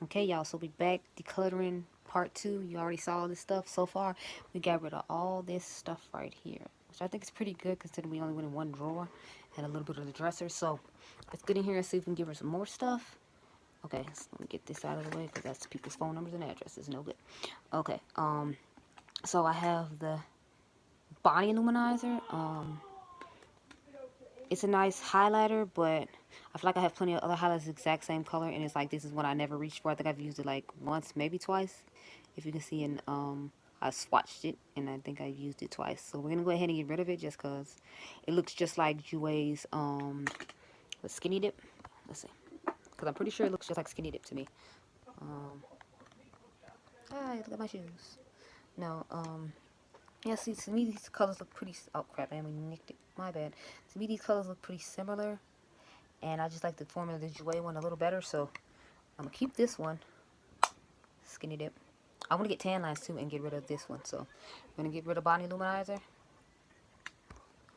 Okay, y'all, so we back decluttering part 2. You already saw all this stuff so far. We got rid of all this stuff right here, which I think is pretty good considering we only went in one drawer and a little bit of the dresser. So let's get in here and see if we can give her some more stuff. Okay, so let me get this out of the way because that's people's phone numbers and addresses. No good. Okay, so I have the body illuminizer. It's a nice highlighter, but I feel like I have plenty of other highlighters the exact same color, and it's like this is what I never reached for. I think I've used it like once, maybe twice. If you can see, and I swatched it, and I think I used it twice. So we're gonna go ahead and get rid of it just because it looks just like Jouer's the Skinny Dip. Let's see, because I'm pretty sure it looks just like Skinny Dip to me. Um, Hi, look at my shoes. No, yeah, see, to me these colors look pretty. Oh crap, I nicked it. My bad. To me these colors look pretty similar. And I just like the formula, the Jouer one, a little better. So I'm going to keep this one, Skinny Dip. I want to get tan lines too and get rid of this one. So I'm going to get rid of Body Luminizer.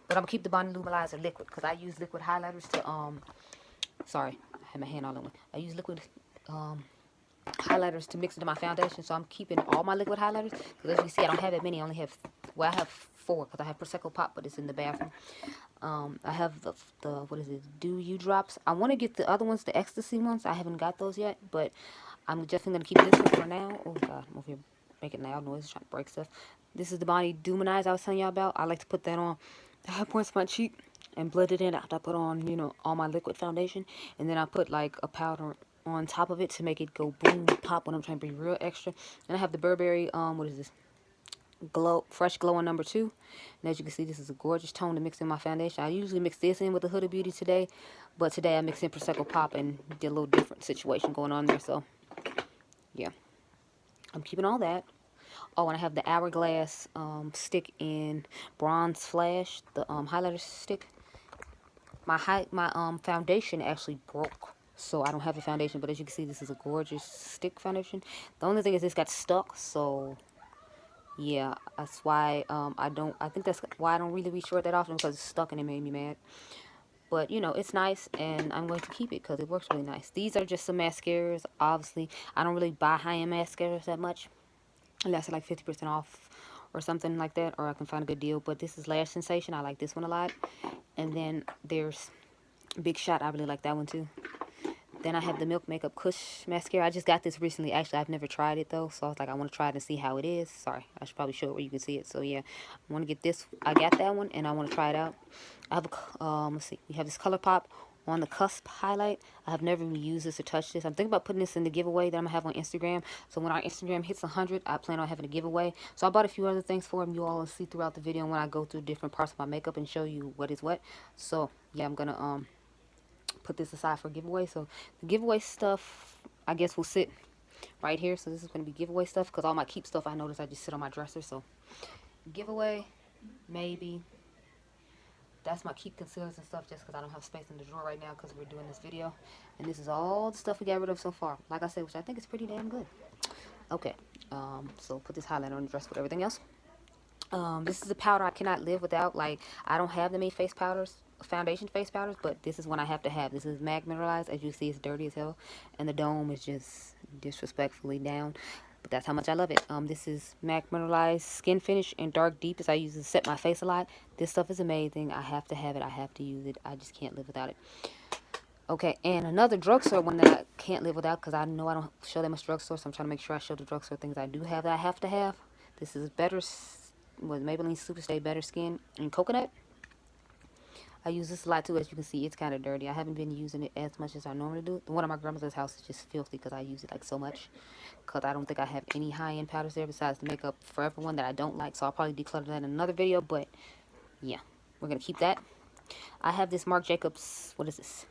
But I'm going to keep the Body Luminizer liquid because I use liquid highlighters to, sorry, I had my hand all over. I use liquid highlighters to mix into my foundation. So I'm keeping all my liquid highlighters. Because as you see, I don't have that many. I only have, well, I have 4 because I have Prosecco Pop, but it's in the bathroom. I have the what is it, Dew You Drops. I want to get the other ones, the ecstasy ones. I haven't got those yet, but I'm definitely going to keep this one for now. Oh god, I'm over here making loud noise, trying to break stuff. This is the Body Dumanize I was telling y'all about. I like to put that on. I have points on my cheek and blend it in after I put on, you know, all my liquid foundation. And then I put like a powder on top of it to make it go boom, pop when I'm trying to be real extra. And I have the Burberry, what is this? Fresh glow on number 2, and as you can see, this is a gorgeous tone to mix in my foundation. I usually mix this in with the Huda Beauty today, but today I mixed in Prosecco Pop and did a little different situation going on there. So yeah, I'm keeping all that. Oh, and I have the Hourglass stick in Bronze Flash, the highlighter stick. My foundation actually broke, so I don't have a foundation, but as you can see, this is a gorgeous stick foundation. The only thing is this got stuck, so yeah, that's why I think that's why I don't really reach for it that often, because it's stuck and it made me mad. But, you know, it's nice, and I'm going to keep it because it works really nice. These are just some mascaras. Obviously, I don't really buy high-end mascaras that much, unless they're like 50% off or something like that, or I can find a good deal. But this is Lash Sensation. I like this one a lot. And then there's Big Shot. I really like that one, too. Then I have the Milk Makeup Kush Mascara. I just got this recently. Actually, I've never tried it, though. So I was like, I want to try it and see how it is. Sorry, I should probably show it where you can see it. So, yeah, I want to get this. I got that one, and I want to try it out. I have a, let's see. We have this ColourPop on the Cusp highlight. I have never even used this or touched this. I'm thinking about putting this in the giveaway that I'm going to have on Instagram. So when our Instagram hits 100, I plan on having a giveaway. So I bought a few other things for them. You all will see throughout the video when I go through different parts of my makeup and show you what is what. So, yeah, I'm going to, put this aside for giveaway. So the giveaway stuff, I guess, will sit right here. So this is going to be giveaway stuff because all my keep stuff, I notice I just sit on my dresser. So giveaway, maybe. That's my keep concealers and stuff just because I don't have space in the drawer right now because we're doing this video. And this is all the stuff we got rid of so far. Like I said, which I think is pretty damn good. Okay, so put this highlighter on the dress with everything else. This is a powder I cannot live without. Like, I don't have that many face powders, foundation face powders, but this is one I have to have. This is MAC Mineralized. As you see, it's dirty as hell, and the dome is just disrespectfully down. But that's how much I love it. This is MAC Mineralized Skin Finish in Dark Deep, as I use to set my face a lot. This stuff is amazing. I have to have it. I have to use it. I just can't live without it. Okay, and another drugstore one that I can't live without because I know I don't show that much drugstore, so I'm trying to make sure I show the drugstore things I do have that I have to have. This is Better with Maybelline Superstay Better Skin in Coconut. I use this a lot too. As you can see, it's kind of dirty. I haven't been using it as much as I normally do. One of my grandmother's house is just filthy because I use it like so much. Because I don't think I have any high-end powders there besides the Makeup Forever one that I don't like. So I'll probably declutter that in another video. But yeah, we're going to keep that. I have this Marc Jacobs, what is this?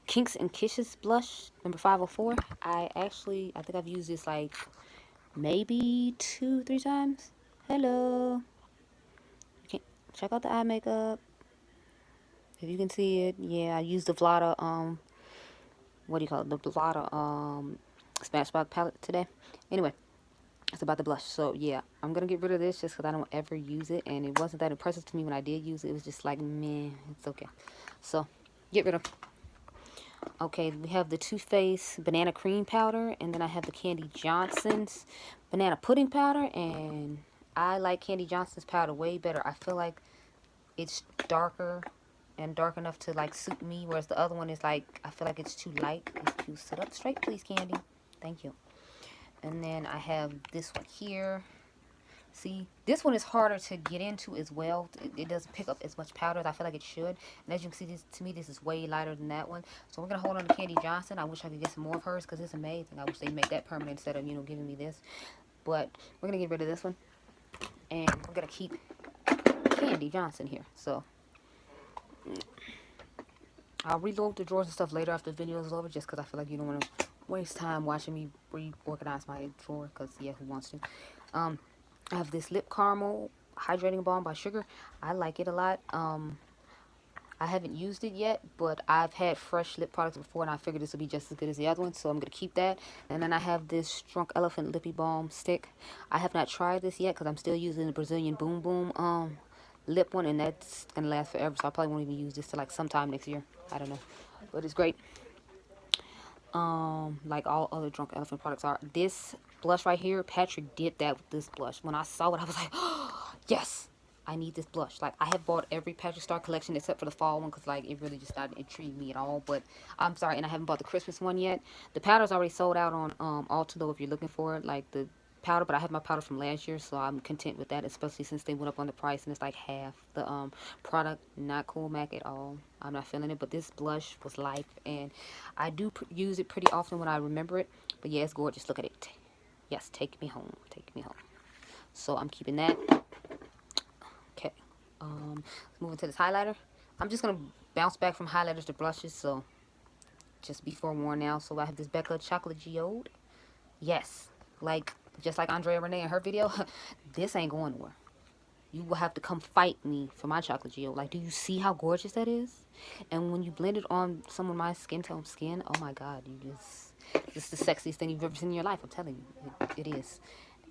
Kinks and Kisses blush, number 504. I think I've used this like maybe 2-3 times. Hello. Okay, check out the eye makeup. If you can see it, yeah, I used the Vlada, what do you call it? The Vlada, Smashbox palette today. Anyway, it's about the blush. So, yeah, I'm going to get rid of this just because I don't ever use it. And it wasn't that impressive to me when I did use it. It was just like, meh, it's okay. So, get rid of. Okay, we have the Too Faced banana cream powder, and then I have the Candy Johnson's banana pudding powder, and I like Candy Johnson's powder way better. I feel like it's darker and dark enough to like suit me, whereas the other one is like, I feel like it's too light. If you sit up straight, please, Candy. Thank you. And then I have this one here. See, this one is harder to get into as well. It doesn't pick up as much powder as I feel like it should. And as you can see, this, to me, this is way lighter than that one. So we're going to hold on to Candy Johnson. I wish I could get some more of hers because it's amazing. I wish they'd make that permanent instead of, you know, giving me this. But we're going to get rid of this one. And we're going to keep Candy Johnson here. So I'll reload the drawers and stuff later after the video is over, just because I feel like you don't want to waste time watching me reorganize my drawer, because, yeah, who wants to? I have this lip caramel hydrating balm by Sugar. I like it a lot. I haven't used it yet, but I've had fresh lip products before, and I figured this would be just as good as the other one, so I'm going to keep that. And then I have this Drunk Elephant Lippy Balm stick. I have not tried this yet because I'm still using the Brazilian Boom Boom lip one, and that's going to last forever, so I probably won't even use this till like sometime next year. I don't know, but it's great. Like all other Drunk Elephant products are. This blush right here, Patrick did that with this blush. When I saw it, I was like, oh, yes, I need this blush. Like, I have bought every Patrick Star collection except for the fall one, because like it really just not intrigue me at all. But I'm sorry, and I haven't bought the Christmas one yet. The powder's already sold out on Ulta though, if you're looking for it, like the powder, but I have my powder from last year, so I'm content with that, especially since they went up on the price and it's like half the product. Not cool Mac at all. I'm not feeling it, but this blush was life, and I do use it pretty often when I remember it. But yeah, it's gorgeous. Look at it. Yes, take me home. Take me home. So I'm keeping that. Okay. Moving to this highlighter. I'm just gonna bounce back from highlighters to blushes, so just be forewarned now. So I have this Becca Chocolate Geode. Yes, like just like Andrea Renee in her video, this ain't going nowhere. You will have to come fight me for my chocolate geode. Like, do you see how gorgeous that is? And when you blend it on some of my skin tone skin, oh my God, it's the sexiest thing you've ever seen in your life. I'm telling you, it is.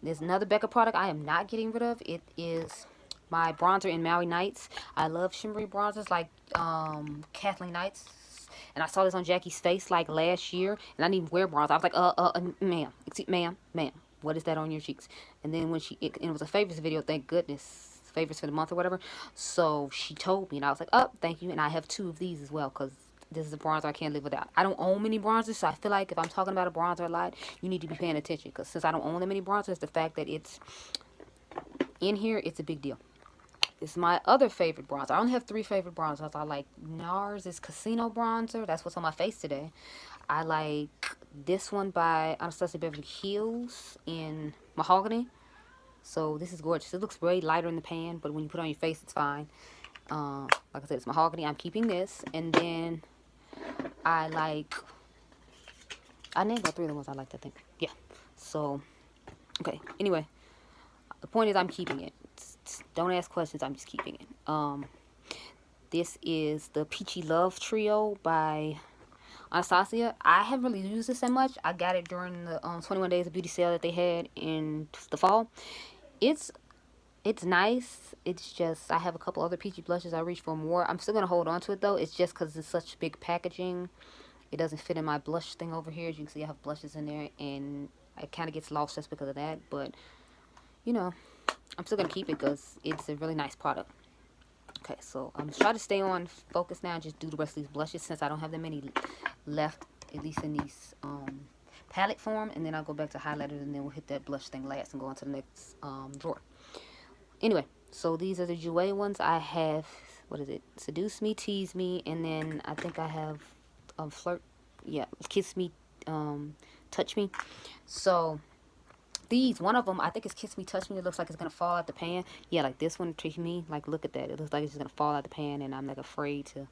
There's another Becca product I am not getting rid of. It is my bronzer in Maui Nights. I love shimmery bronzers like Kathleen Knights. And I saw this on Jackie's face like last year, and I didn't even wear bronzer. I was like, ma'am, excuse, ma'am, what is that on your cheeks? And then when it was a favorites video, thank goodness, favorites for the month or whatever. So she told me, and I was like, oh, thank you. And I have 2 of these as well, because this is a bronzer I can't live without. I don't own many bronzers, so I feel like if I'm talking about a bronzer a lot, you need to be paying attention, because since I don't own that many bronzers, the fact that it's in here, it's a big deal. This is my other favorite bronzer. I only have 3 favorite bronzers. I like NARS, is Casino Bronzer. That's what's on my face today. I like this one by Anastasia Beverly Hills in Mahogany. So this is gorgeous. It looks way lighter in the pan, but when you put it on your face, it's fine. Like I said, it's Mahogany. I'm keeping this. And then I named all 3 of the ones I liked, I think. Yeah. So, okay. Anyway, the point is I'm keeping it. Don't ask questions. I'm just keeping it. This is the Peachy Love Trio by Anastasia. I haven't really used this that much. I got it during the 21 Days of Beauty sale that they had in the fall. It's nice. It's just, I have a couple other peachy blushes. I reach for more. I'm still going to hold on to it, though. It's just because it's such big packaging. It doesn't fit in my blush thing over here. As you can see, I have blushes in there, and it kind of gets lost just because of that. But, you know, I'm still going to keep it because it's a really nice product. Okay, so I'm trying to stay on focus now and just do the rest of these blushes since I don't have that many left, at least in these palette form. And then I'll go back to highlighters, and then we'll hit that blush thing last and go on to the next drawer. Anyway, so these are the Jouer ones. I have, what is it? Seduce Me, Tease Me, and then I think I have Flirt. Yeah, Kiss Me, Touch Me. So these, one of them, I think it's Kiss Me, Touch Me. It looks like it's going to fall out the pan. Yeah, like this one, Treat Me. Like, look at that. It looks like it's just going to fall out the pan, and I'm, like, afraid to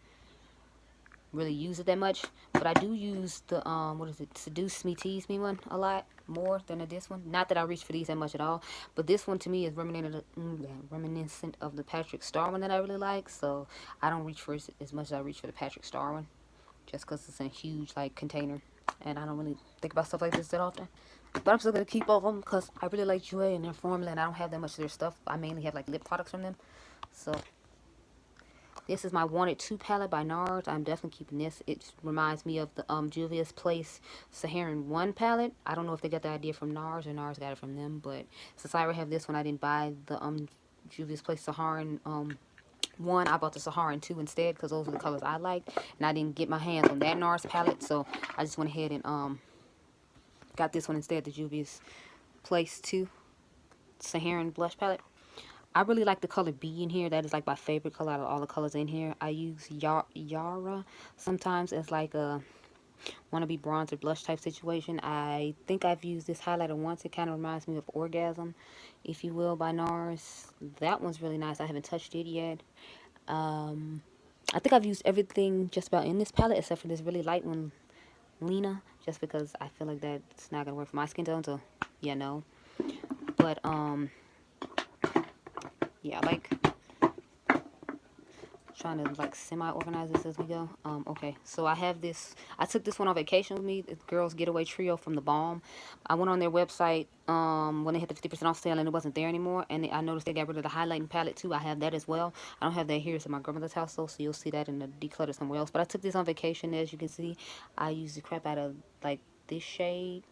really use it that much. But I do use the, what is it, Seduce Me, Tease Me one a lot more than this one. Not that I reach for these that much at all. But this one, to me, is reminiscent of the Patrick Star one that I really like. So I don't reach for it as much as I reach for the Patrick Star one. Just because it's in a huge, like, container. And I don't really think about stuff like this that often. But I'm still going to keep all of them because I really like Jouer and their formula, and I don't have that much of their stuff. I mainly have like lip products from them. So, This is my Wanted 2 palette by NARS. I'm definitely keeping this. It reminds me of the Juvia's Place Saharan 1 palette. I don't know if they got the idea from NARS or NARS got it from them, but since I already have this one, I didn't buy the Juvia's Place Saharan 1. I bought the Saharan 2 instead because those are the colors I like, and I didn't get my hands on that NARS palette, so I just went ahead and got this one instead, the Juvia's Place 2 Saharan blush palette. I really like the color B in here. That is like my favorite color out of all the colors in here. I use Yara sometimes as like a wannabe bronzer blush type situation. I think I've used this highlighter once. It kind of reminds me of Orgasm, if you will, by NARS. That one's really nice. I haven't touched it yet. I think I've used everything just about in this palette except for this really light one, Lena, just because I feel like that's not gonna work for my skin tone. So yeah, no. But yeah, I like trying to like semi-organize this as we go. Okay, so I have this. I took this one on vacation with me. The Girls Getaway Trio from The Balm. I went on their website when they hit the 50% off sale and it wasn't there anymore. And I noticed they got rid of the highlighting palette too. I have that as well. I don't have that here. It's in my grandmother's house though, so you'll see that in the declutter somewhere else. But I took this on vacation. As you can see, I used the crap out of like this shade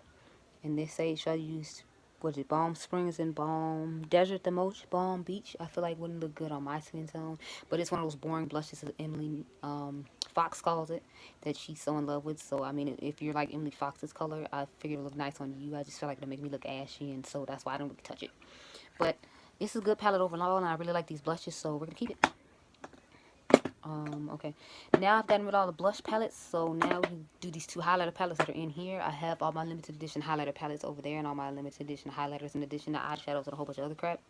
and this shade. So I used, what is it, Balm Springs and Balm Desert, the most Balm Beach. I feel like wouldn't look good on my skin tone, but it's one of those boring blushes that Emily Fox calls it, that she's so in love with. So I mean, if you're like Emily Fox's color, I figured it would look nice on you. I just feel like it'll make me look ashy, and so that's why I don't really touch it. But it's a good palette overall, and I really like these blushes, so we're gonna keep it. Okay, now I've gotten rid of all the blush palettes, so now we can do these two highlighter palettes that are in here. I have all my limited edition highlighter palettes over there, and all my limited edition highlighters, in addition to eyeshadows and a whole bunch of other crap.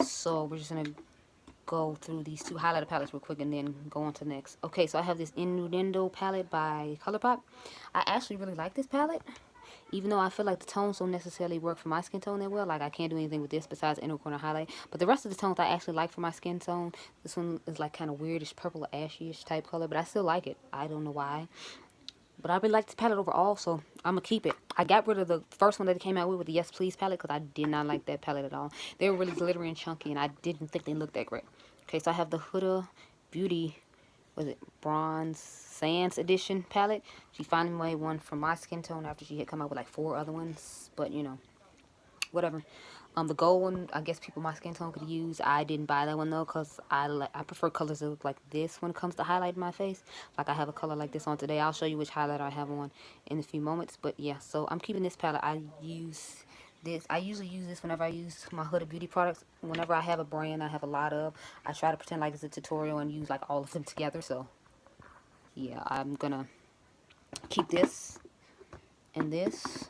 So we're just gonna go through these two highlighter palettes real quick and then go on to the next. Okay, so I have this Innuendo palette by ColourPop. I actually really like this palette, even though I feel like the tones don't necessarily work for my skin tone that well. Like, I can't do anything with this besides inner corner highlight. But the rest of the tones I actually like for my skin tone. This one is like kind of weirdish purple, ashy-ish type color, but I still like it. I don't know why. But I really like this palette overall, so I'm going to keep it. I got rid of the first one that it came out with the Yes Please palette, because I did not like that palette at all. They were really glittery and chunky, and I didn't think they looked that great. Okay, so I have the Huda Beauty, was it Bronze Sands Edition palette. She finally made one for my skin tone after she had come out with like 4 other ones, but you know, whatever. The gold one, I guess people my skin tone could use. I didn't buy that one though, because I prefer colors that look like this when it comes to highlighting my face. Like, I have a color like this on today. I'll show you which highlighter I have on in a few moments. But yeah, so I'm keeping this palette. I use this. I usually use this whenever I use my Huda Beauty products. Whenever I have a brand I have a lot of, I try to pretend like it's a tutorial and use like all of them together. So yeah, I'm gonna keep this and this.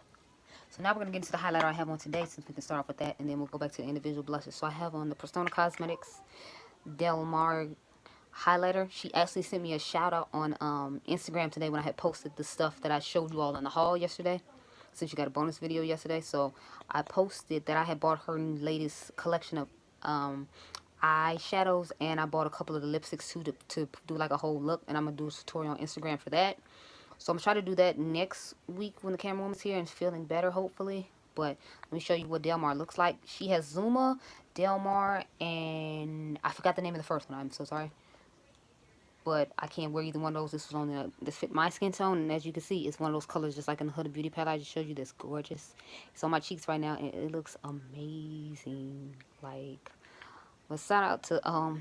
So now we're going to get into the highlighter I have on today, since we can start off with that, and then we'll go back to the individual blushes. So I have on the Persona Cosmetics Del Mar highlighter. She actually sent me a shout out on Instagram today when I had posted the stuff that I showed you all in the haul yesterday, since you got a bonus video yesterday. So I posted that I had bought her latest collection of eyeshadows, and I bought a couple of the lipsticks too to do like a whole look, and I'm going to do a tutorial on Instagram for that. So I'm going to try to do that next week when the camera woman's here and feeling better, hopefully. But let me show you what Del Mar looks like. She has Zuma, Del Mar, and I forgot the name of the first one. I'm so sorry. But I can't wear either one of those. This was on this fit my skin tone, and as you can see, it's one of those colors just like in the Huda Beauty palette I just showed you. That's gorgeous. It's on my cheeks right now, and it looks amazing. Like, well, shout out to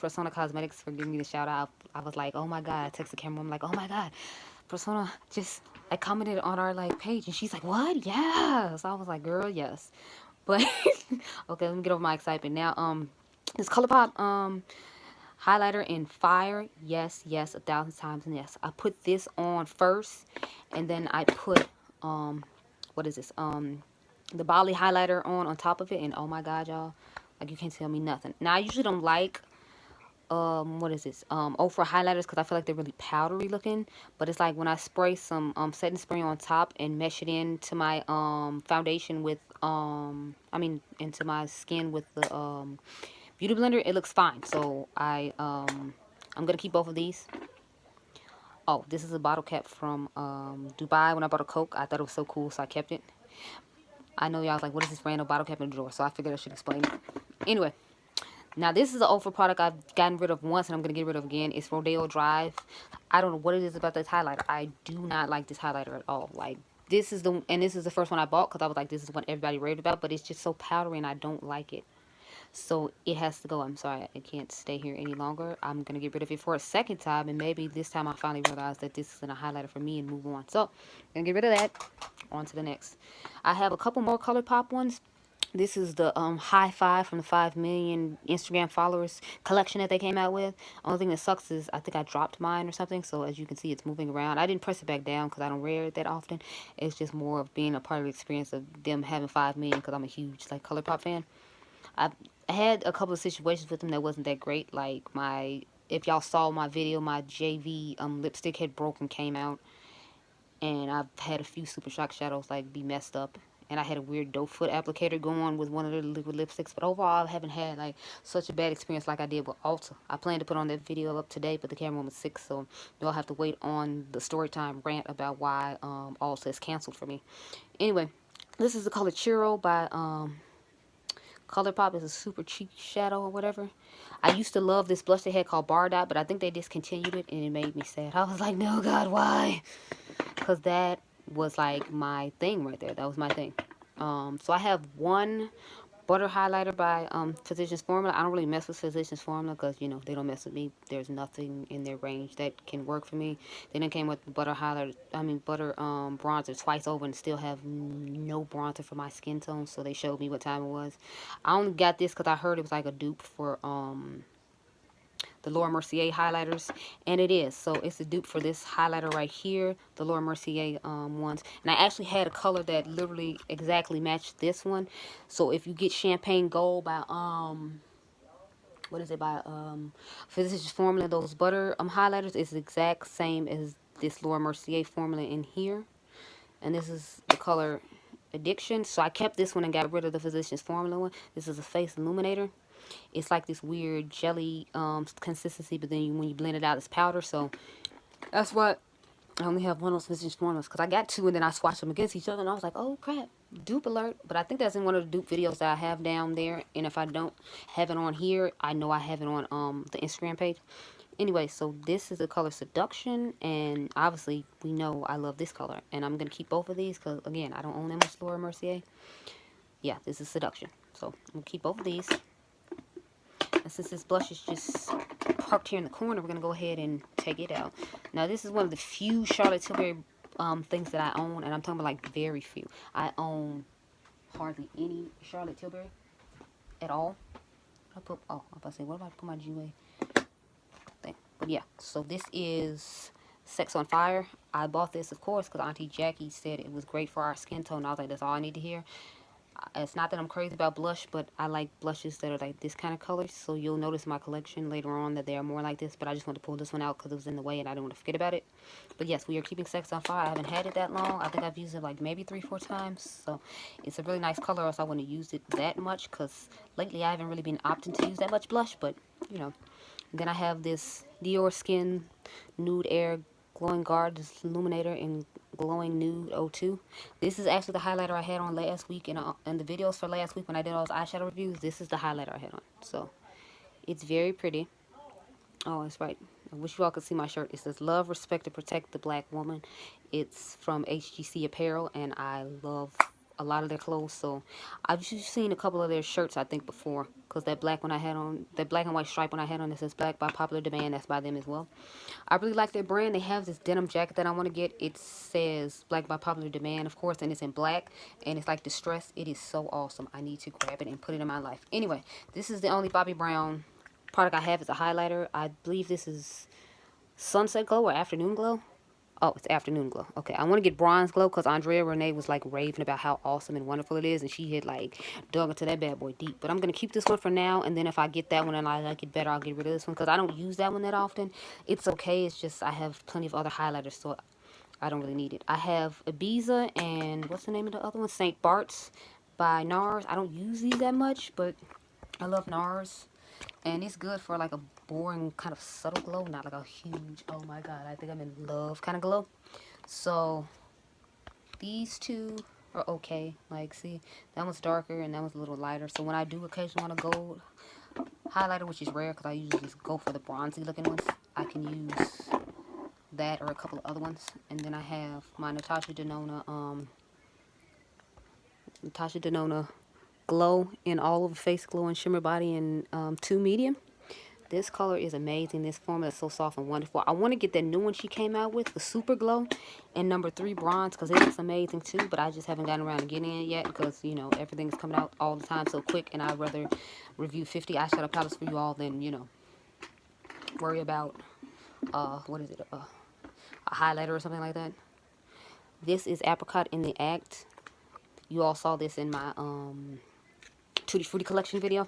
Persona Cosmetics for giving me the shout out. I was like, oh my god. I texted the camera. I'm like, oh my god, Persona just like commented on our like page, and she's like, what? Yes. I was like, girl, yes. But okay, let me get over my excitement now. This ColourPop highlighter in Fire. Yes, yes, 1,000 times and yes. I put this on first, and then I put what is this, the Bali highlighter on top of it, and oh my god, y'all, like, you can't tell me nothing. Now, I usually don't like what is this, Ofra highlighters, because I feel like they're really powdery looking. But it's like when I spray some setting spray on top and mesh it into my foundation with I mean into my skin with the beauty blender, it looks fine. So I'm gonna keep both of these. Oh, this is a bottle cap from Dubai. When I bought a Coke, I thought it was so cool, so I kept it. I know y'all was like, what is this random bottle cap in the drawer? So I figured I should explain it. Anyway, Now, this is an Ultra product I've gotten rid of once and I'm going to get rid of again. It's Rodeo Drive. I don't know what it is about this highlighter. I do not like this highlighter at all. Like, this is the first one I bought because I was like, this is what everybody raved about, but it's just so powdery and I don't like it. So it has to go. I'm sorry, I can't stay here any longer. I'm going to get rid of it for a second time, and maybe this time I finally realize that this isn't a highlighter for me and move on. So, I'm going to get rid of that. On to the next. I have a couple more ColourPop ones. This is the high five from the 5 million Instagram followers collection that they came out with. Only thing that sucks is I think I dropped mine or something. So as you can see, it's moving around. I didn't press it back down because I don't wear it that often. It's just more of being a part of the experience of them having 5 million because I'm a huge like ColourPop fan. I had a couple of situations with them that wasn't that great. Like if y'all saw my video, my JV lipstick had broken, came out, and I've had a few Super Shock shadows like be messed up. And I had a weird doe foot applicator going with one of the liquid lipsticks. But overall, I haven't had like such a bad experience like I did with Ulta. I plan to put on that video up today, but the camera was sick, so you'll have to wait on the story time rant about why Ulta is canceled for me. Anyway, this is the color Churro by ColourPop. Is a super cheap shadow or whatever. I used to love this blush they had called Bar Dot, but I think they discontinued it and it made me sad. I was like, no, God, why? Because that was like my thing right there. That was my thing. So I have one butter highlighter by Physicians Formula. I don't really mess with Physicians Formula because, you know, they don't mess with me. There's nothing in their range that can work for me. They done came with the butter highlighter, butter bronzer twice over and still have no bronzer for my skin tone. So they showed me what time it was. I only got this because I heard it was like a dupe for the Laura Mercier highlighters, and it is. So it's a dupe for this highlighter right here, the Laura Mercier ones. And I actually had a color that literally exactly matched this one. So if you get Champagne Gold by what is it by Physicians Formula, those butter highlighters, it's the exact same as this Laura Mercier formula in here. And this is the color Addiction. So I kept this one and got rid of the Physicians Formula one. This is a face illuminator. It's like this weird jelly consistency, but then when you blend it out, it's powder. So that's what I only have one of those Physicians Formulas because I got two and then I swatched them against each other and I was like, oh crap, dupe alert. But I think that's in one of the dupe videos that I have down there. And if I don't have it on here, I know I have it on the Instagram page. Anyway, so this is the color Seduction, and obviously we know I love this color, and I'm gonna keep both of these because again, I don't own that much Laura Mercier. Yeah, this is Seduction, so I'm gonna keep both of these. And since this blush is just parked here in the corner, we're gonna go ahead and take it out. Now this is one of the few Charlotte Tilbury things that I own, and I'm talking about like very few. I own hardly any Charlotte Tilbury at all. I was about to say, what if I put my GUA thing? But yeah, so this is Sex on Fire. I bought this, of course, because Auntie Jackie said it was great for our skin tone. I was like, that's all I need to hear. It's not that I'm crazy about blush, but I like blushes that are like this kind of color. So you'll notice in my collection later on that they are more like this. But I just want to pull this one out because it was in the way and I didn't want to forget about it. But yes, we are keeping Sex on Fire. I haven't had it that long. I think I've used it like maybe 3-4 times. So it's a really nice color. Else I wouldn't use it that much because lately I haven't really been opting to use that much blush. But, you know. Then I have this Dior Skin Nude Air Glowing Guard Illuminator in Glowing Nude 02. This is actually the highlighter I had on last week in the videos for last week when I did all those eyeshadow reviews. This is the highlighter I had on. So, it's very pretty. Oh, that's right. I wish you all could see my shirt. It says, Love, Respect, and Protect the Black Woman. It's from HGC Apparel, and I love a lot of their clothes. So, I've just seen a couple of their shirts, I think, before. Because that black one I had on, that black and white stripe one I had on, that says Black by Popular Demand. That's by them as well. I really like their brand. They have this denim jacket that I want to get. It says Black by Popular Demand, of course, and it's in black. And it's like distressed. It is so awesome. I need to grab it and put it in my life. Anyway, this is the only Bobbi Brown product I have. Is a highlighter. I believe this is Sunset Glow or Afternoon Glow. Oh, it's Afternoon Glow. Okay, I want to get Bronze Glow because Andrea Renee was like raving about how awesome and wonderful it is, and she had like dug into that bad boy deep. But I'm going to keep this one for now, and then if I get that one and I like it better, I'll get rid of this one because I don't use that one that often. It's okay. It's just I have plenty of other highlighters, so I don't really need it. I have Ibiza and what's the name of the other one? St. Bart's by NARS. I don't use these that much, but I love NARS. And it's good for like a boring kind of subtle glow, not like a huge, oh my god, I think I'm in love kind of glow. So these two are okay. Like, see, that one's darker and that one's a little lighter. So when I do occasionally want a gold highlighter, which is rare because I usually just go for the bronzy looking ones. I can use that or a couple of other ones. And then I have my Natasha Denona Glow in all over face glow and shimmer body in 2 medium. This color is amazing. This formula is so soft and wonderful. I want to get that new one she came out with, the Super Glow, and number 3 bronze, because it looks amazing too. But I just haven't gotten around to getting it yet because, you know, everything is coming out all the time so quick, and I'd rather review 50 eyeshadow palettes for you all than, you know, worry about what is it, a highlighter or something like that. This is Apricot in the Act. You all saw this in my Tutti Frutti collection video.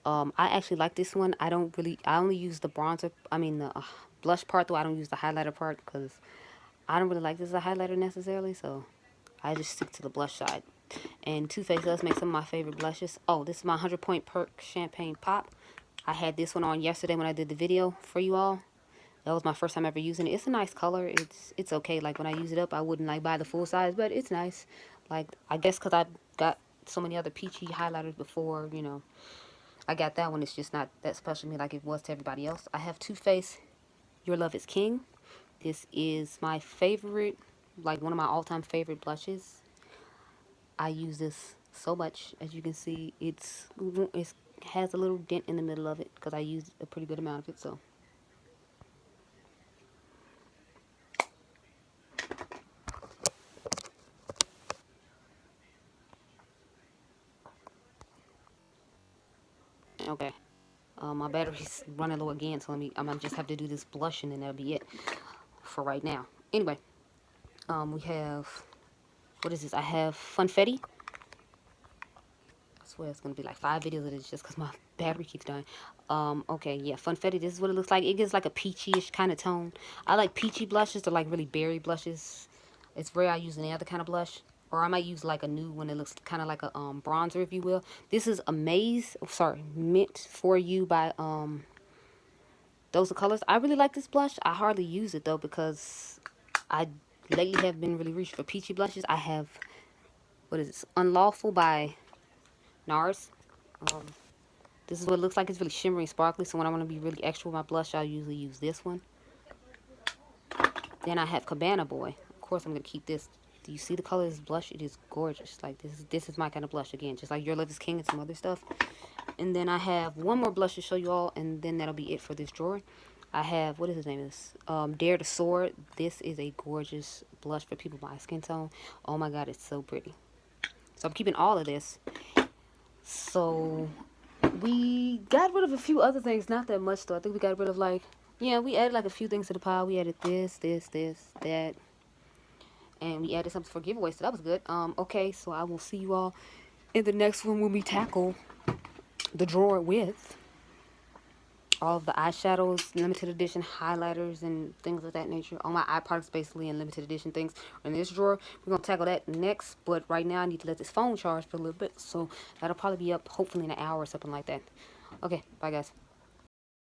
I actually like this one. I only use the bronzer, the blush part, though I don't use the highlighter part because I don't really like this as a highlighter necessarily, so I just stick to the blush side. And Too Faced does make some of my favorite blushes. Oh, this is my 100 Point Perk Champagne Pop. I had this one on yesterday when I did the video for you all. That was my first time ever using it. It's a nice color. It's okay. Like, when I use it up, I wouldn't, like, buy the full size, but it's nice. Like, I guess because I've got so many other peachy highlighters before, you know, I got that one. It's just not that special to me like it was to everybody else. I have Too Faced Your Love is King. This is my favorite, like one of my all-time favorite blushes. I use this so much. As you can see, it has a little dent in the middle of it because I used a pretty good amount of it. So okay, my battery's running low again, so I'm gonna just have to do this blush and then that'll be it for right now. Anyway, we have, what is this? I have Funfetti. I swear it's gonna be like 5 videos of this just because my battery keeps dying. Okay, yeah, Funfetti, this is what it looks like. It gives like a peachy-ish kind of tone. I like peachy blushes. They're like really berry blushes. It's rare I use any other kind of blush. Or I might use like a new one that looks kind of like a bronzer, if you will. This is Mint For You by Those Are Colors. I really like this blush. I hardly use it though because I lately have been really reaching for peachy blushes. I have, what is this? Unlawful by NARS. This is what it looks like. It's really shimmery, sparkly. So when I want to be really extra with my blush, I usually use this one. Then I have Cabana Boy. Of course, I'm going to keep this. Do you see the color of this blush? It is gorgeous. Like, this is my kind of blush again. Just like Your Love is King and some other stuff. And then I have one more blush to show you all. And then that'll be it for this drawer. I have, what is his name? This Dare to Soar. This is a gorgeous blush for people my skin tone. Oh my god, it's so pretty. So I'm keeping all of this. So we got rid of a few other things, not that much though. I think we got rid of we added like a few things to the pile. We added this, that, and we added something for giveaways, so that was good. Okay, so I will see you all in the next one when we tackle the drawer with all of the eyeshadows, limited edition highlighters, and things of that nature. All my eye products, basically, and limited edition things are in this drawer. We're going to tackle that next, but right now I need to let this phone charge for a little bit, so that'll probably be up hopefully in an hour or something like that. Okay, bye guys.